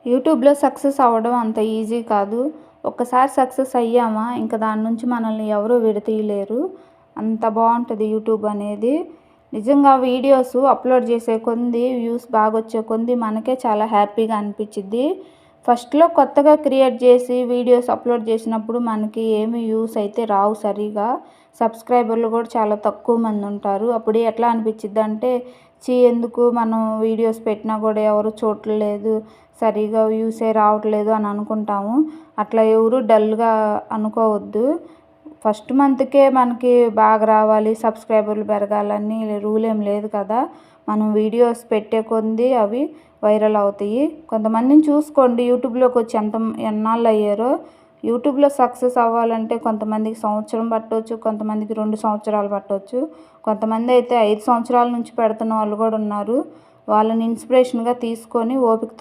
యూట్యూబ్‌లో సక్సెస్ అవ్వడం అంత ఈజీ కాదు. ఒక్కసారి సక్సెస్ అయ్యామా, ఇంక దాని నుంచి మనల్ని ఎవరు విడతీయలేరు. అంత బావుంటది యూట్యూబ్ అనేది. నిజంగా వీడియోస్ అప్‌లోడ్ చేసే కొంది వ్యూస్ బాగొచ్చే కొంది మనకే చాలా హ్యాపీగా అనిపిచ్చిద్ది. ఫస్ట్‌లో కొత్తగా క్రియేట్ చేసి వీడియోస్ అప్‌లోడ్ చేసినప్పుడు మనకి ఏమి వ్యూస్ అయితే రావు సరిగా. సబ్స్క్రైబర్లు కూడా చాలా తక్కువ మందుంటారు. అప్పుడు ఎట్లా అనిపిచ్చిద్దంటే, ఎందుకు మనం వీడియోస్ పెట్టినా కూడా ఎవరు చూడట్లేదు, సరిగా వ్యూసే రావట్లేదు అని అనుకుంటాము. అట్లా ఎవరు డల్‌గా అనుకోవద్దు. ఫస్ట్ మంత్‌కే మనకి బాగా రావాలి, సబ్స్క్రైబర్లు పెరగాలని రూల్ ఏం లేదు కదా! మనం వీడియోస్ పెట్టే కొంది అవి వైరల్ అవుతాయి. కొంతమందిని చూసుకోండి యూట్యూబ్‌లోకొచ్చి ఎన్నాళ్ళయ్యారో. యూట్యూబ్‌లో సక్సెస్ అవ్వాలంటే కొంతమందికి సంవత్సరం పట్టొచ్చు, కొంతమందికి 2 సంవత్సరాలు పట్టొచ్చు. కొంతమందయితే 5 సంవత్సరాల నుంచి పెడుతున్న వాళ్ళు కూడా ఉన్నారు. వాళ్ళని ఇన్స్పిరేషన్‌గా తీసుకొని ఓపికతో